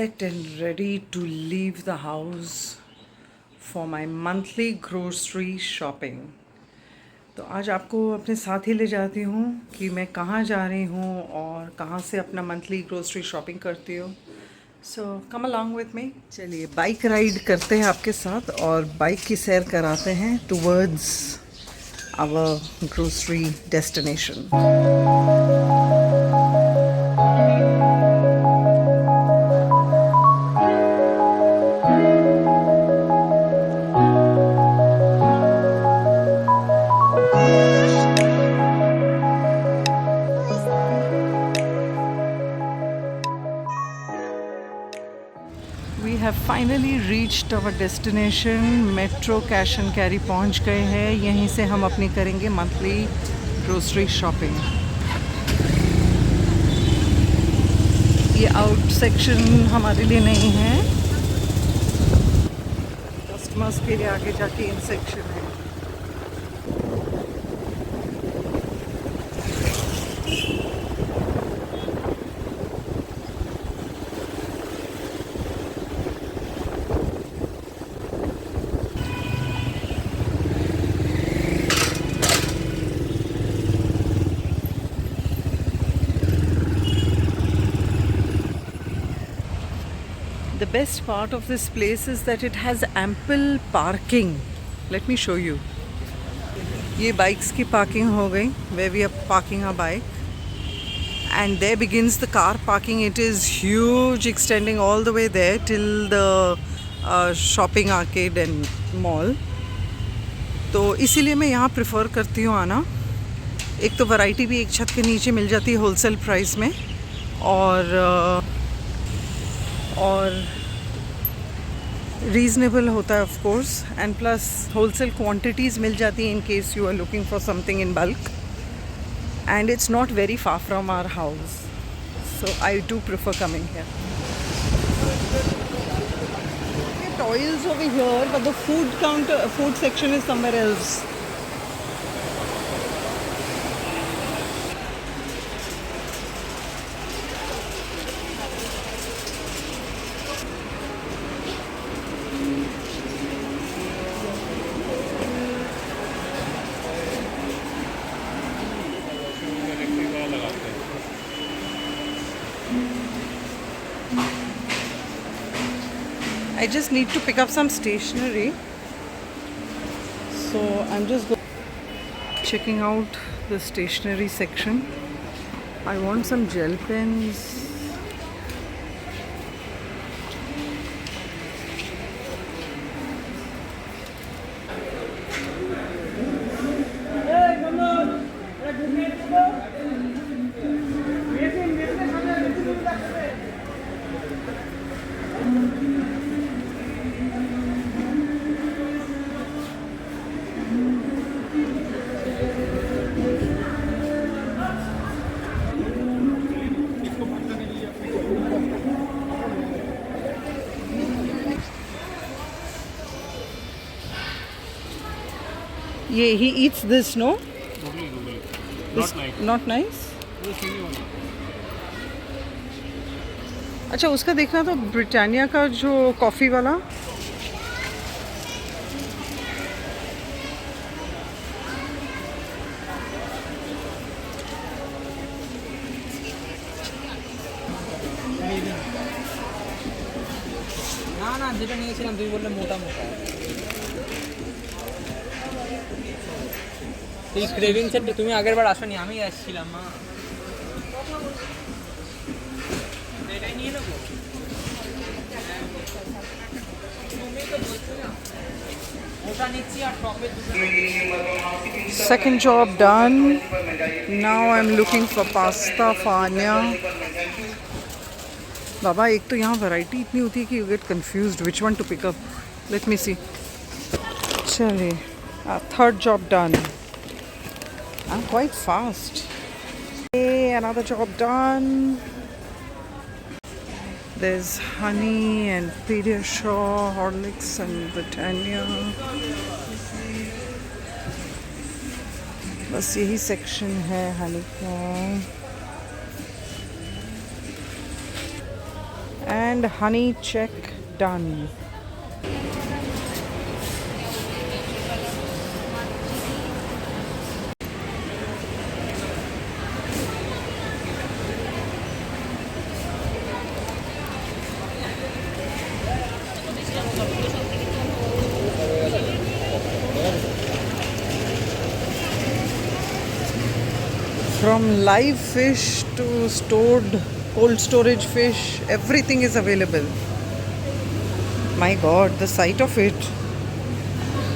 set and ready to leave the house for my monthly grocery shopping. तो आज आपको अपने साथ ही ले जाती हूँ कि मैं कहाँ जा रही हूँ और कहाँ से अपना मंथली ग्रोसरी शॉपिंग करती हूँ. सो कम अलॉन्ग विथ मी. चलिए बाइक राइड करते हैं आपके साथ और बाइक की सैर कराते हैं towards our grocery destination. We have finally reached our destination. Metro Cash and Carry पहुंच गए हैं. यहीं से हम अपनी करेंगे मंथली ग्रोसरी शॉपिंग. ये आउट सेक्शन हमारे लिए नहीं है, कस्टमर्स के लिए आगे जाके इन सेक्शन है. The best part of this place is that it has ample parking. Let me show you. ये बाइक्स की पार्किंग हो गई, where we are parking our bike, and there begins the car parking. It is huge, extending all the way there till the shopping arcade and mall. तो इसीलिए मैं यहाँ prefer करती हूँ आना. एक तो वैरायटी भी एक छत के नीचे मिल जाती है होलसेल प्राइस में, और रीज़नेबल होता है of course, and plus wholesale quantities मिल जाती हैं in case you are looking for something in bulk, and it's not very far from our house, so I do prefer coming here. Toilets over here but the food section is somewhere else. I just need to pick up some stationery, so I'm just checking out the stationery section. I want some gel pens. Yeah, he eats this, no? Googly. This, not nice. अच्छा, उसका देखना तो Britannia का जो coffee वाला. না যেটা নিয়েছিলাম তুমি বললে মোটা মোটা এই ক্রেভিং সেট তুমি আগের বার আসোনি, আমি আসছিলাম মা. এটাই নিয়ে নেবো. তুমি তো বলছিলে ওটা নিচ্ছি আর টপে দুটো. Second job done. Now I'm looking for pasta for Anya. बाबा एक तो यहाँ वैरायटी इतनी होती है कि you get confused which one to pick up. Let me see. चलिए, third job done. I'm quite fast. Hey, another job done. There's honey and Pediasure, Horlicks and Britannia. बस यही सेक्शन है हनी का. And honey check done. From live fish to stored cold storage fish, everything is available. My god, the sight of it,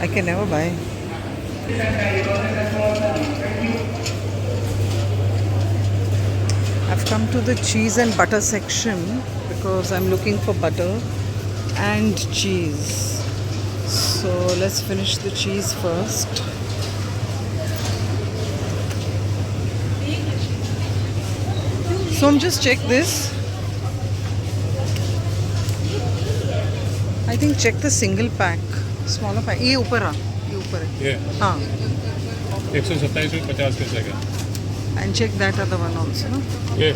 I can never buy. I've come to the cheese and butter section because I'm looking for butter and cheese. So let's finish the cheese first. So just check this. I think check the single pack, smaller pack. ये ऊपर आ, ये ऊपर है. ये हाँ. 127.50 पैसे का. And check that other one also. No? ये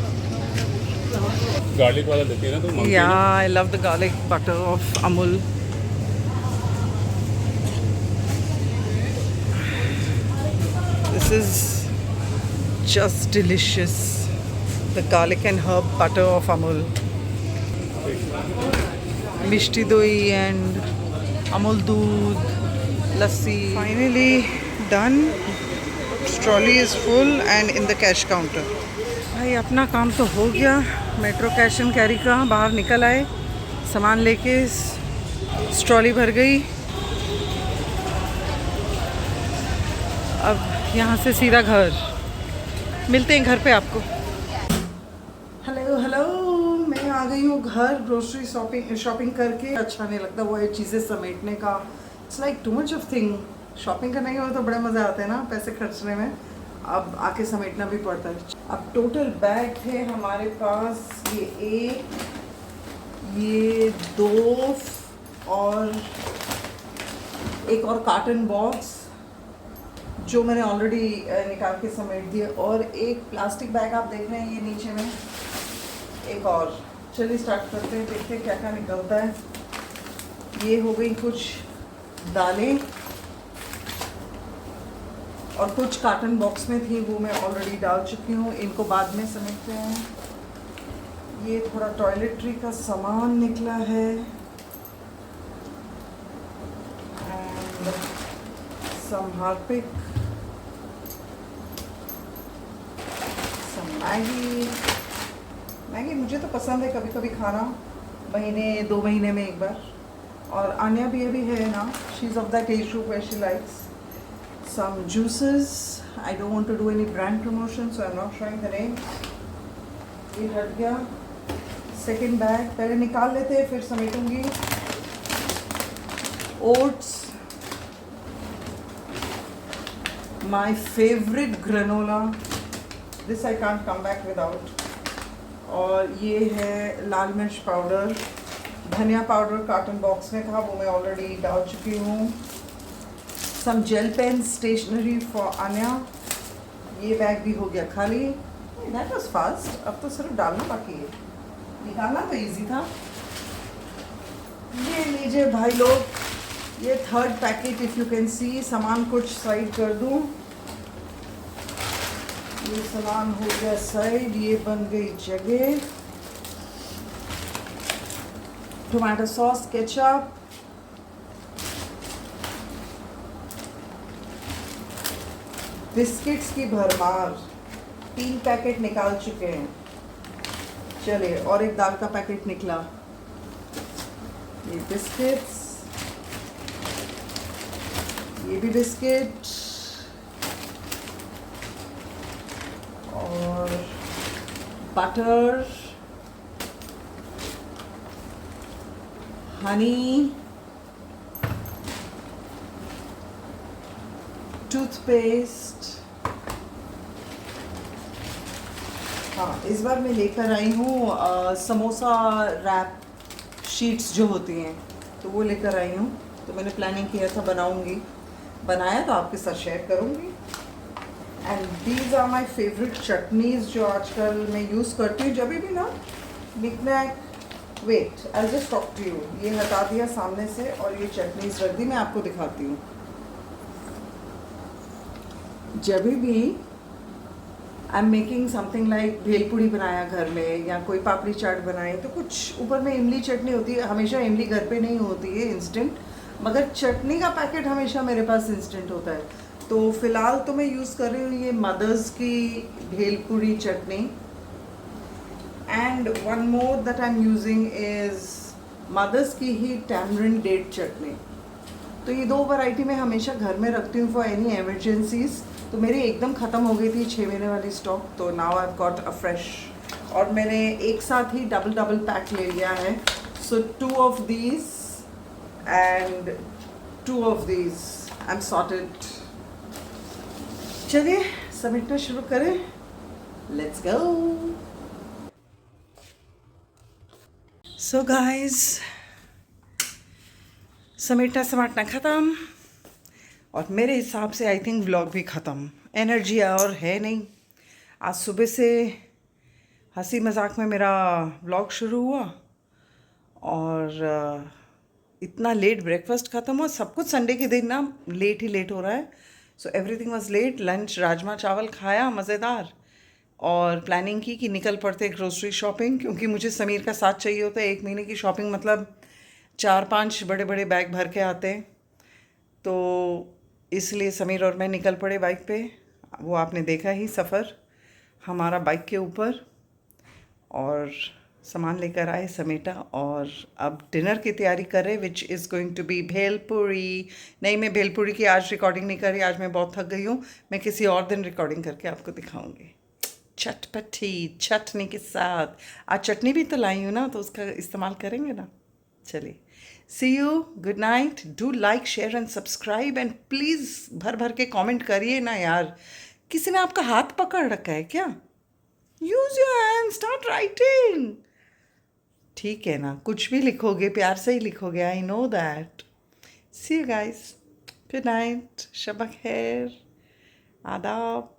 गार्लिक वाला देती है ना तुम? Yeah, I love the garlic butter of Amul. This is just delicious. The garlic and herb butter of Amul. Mishti doi and Amul doodh, lassi. Finally done. Trolley is full and in the cash counter. भाई अपना काम तो हो गया. Metro Cash and carry का बाहर निकल आए, सामान लेके ट्रॉली भर गई. अब यहाँ से सीधा घर. मिलते हैं घर पे आपको. हेलो हेलो, मैं आ गई हूँ घर. ग्रोसरी शॉपिंग करके अच्छा नहीं लगता वो है चीज़ें समेटने का. It's like too much of thing. Shopping करने के बाद तो बड़े मज़े आते हैं ना पैसे खर्चने में. अब आके समेटना भी पड़ता है. अब टोटल बैग थे हमारे पास ये 2 और एक और कार्टन बॉक्स जो मैंने ऑलरेडी निकाल के समेट दिए, और एक प्लास्टिक बैग आप देख रहे हैं ये नीचे में एक और. चलिए स्टार्ट करते हैं, देखते हैं क्या क्या निकलता है. ये हो गई कुछ दालें और कुछ कार्टन बॉक्स में थी वो मैं ऑलरेडी डाल चुकी हूँ. इनको बाद में समेटते हैं. ये थोड़ा टॉयलेटरी का सामान निकला है. And some Harpic, some Maggi मुझे तो पसंद है कभी कभी खाना, महीने 2 महीने में एक बार. और आन्या भी अभी है ना, she is of that age group where she likes. Some juices. I don't want to do any brand promotion, so I'm not showing the name. ये हट गया. सेकेंड बैग पहले निकाल लेते हैं फिर समेटूंगी. Oats, my favorite granola. This I can't come back without. और ये है लाल मिर्च पाउडर. धनिया पाउडर कार्टन बॉक्स में था वो मैं ऑलरेडी डाल चुकी हूँ. Some gel pens, stationery for Anya. ये बैग भी हो गया खाली. That was fast. अब तो सिर्फ डालना बाकी है, निकालना तो इजी था. ये लीजिए भाई लोग, ये 3rd packet. If you can see सामान कुछ साइड कर दूँ. ये सामान हो गया साइड. ये बन गई जगह. टोमेटो सॉस, केचप, बिस्किट्स की भरमार. 3 पैकेट निकाल चुके हैं. चलिए, और एक दाल का पैकेट निकला. ये बिस्किट्स, ये भी बिस्किट, और बटर, हनी, टूथपेस्ट. हाँ, इस बार मैं लेकर आई हूँ समोसा रैप शीट्स जो होती हैं, तो वो लेकर आई हूँ. तो मैंने प्लानिंग किया था बनाऊँगी, बनाया तो आपके साथ शेयर करूँगी. And these are my favourite chutneys जो आजकल मैं यूज़ करती हूँ जब भी ना निकनैक wait I just talk to you. ये हटा दिया सामने से और ये चटनीज रख दी, मैं आपको दिखाती हूँ। जब भी I am making something like bhelpuri बनाया घर में या कोई पापड़ी चाट बनाए तो कुछ ऊपर में इमली चटनी होती है। हमेशा इमली घर पे नहीं होती है इंस्टेंट, मगर चटनी का पैकेट हमेशा मेरे पास इंस्टेंट होता है। तो फ़िलहाल तो मैं यूज़ कर रही हूँ ये मदर्स की bhelpuri chutney, and one more that I am using is mother's की ही टैमरिंड डेट चटनी। तो ये दो वैरायटी मैं हमेशा घर में रखती हूँ फॉर एनी एमरजेंसीज। तो मेरी एकदम ख़त्म हो गई थी 6 महीने वाली स्टॉक, तो now I have got a fresh. और मैंने एक साथ ही डबल पैक ले लिया है। सो 2 of these and 2 of these I am sorted. चलिए समेटना शुरू करें, लेट्स गो। सो गाइस, समेटना समाटना ख़त्म और मेरे हिसाब से आई थिंक व्लॉग भी ख़त्म। एनर्जी और है नहीं। आज सुबह से हंसी मजाक में मेरा व्लॉग शुरू हुआ और इतना लेट ब्रेकफास्ट ख़त्म हुआ। सब कुछ संडे के दिन ना लेट ही लेट हो रहा है। So everything was late. Lunch राजमा चावल खाया मज़ेदार, और प्लानिंग की कि निकल पड़ते ग्रोसरी शॉपिंग, क्योंकि मुझे समीर का साथ चाहिए होता है। 1 महीने की शॉपिंग मतलब 4-5 बड़े बड़े बैग भर के आते हैं। तो इसलिए समीर और मैं निकल पड़े बाइक पे। वो आपने देखा ही सफ़र हमारा बाइक के ऊपर, और सामान लेकर आए, समेटा, और अब डिनर की तैयारी कर रहे, which is going to be bhelpuri. नहीं, मैं भेलपुरी की आज रिकॉर्डिंग नहीं कर रही, आज मैं बहुत थक गई हूँ। मैं किसी और दिन रिकॉर्डिंग करके आपको दिखाऊंगी। चटपटी चटनी के साथ। आज चटनी भी तो लाई हूँ ना, तो उसका इस्तेमाल करेंगे ना। चलिए, see you, good night. Do like, share and subscribe, and please भर भर के कमेंट करिए ना यार। किसी ने आपका हाथ पकड़ रखा है क्या? Use your hand, start writing. ठीक है ना, कुछ भी लिखोगे प्यार से ही लिखोगे, I know that. See you guys, good night, शब खैर, आदाब।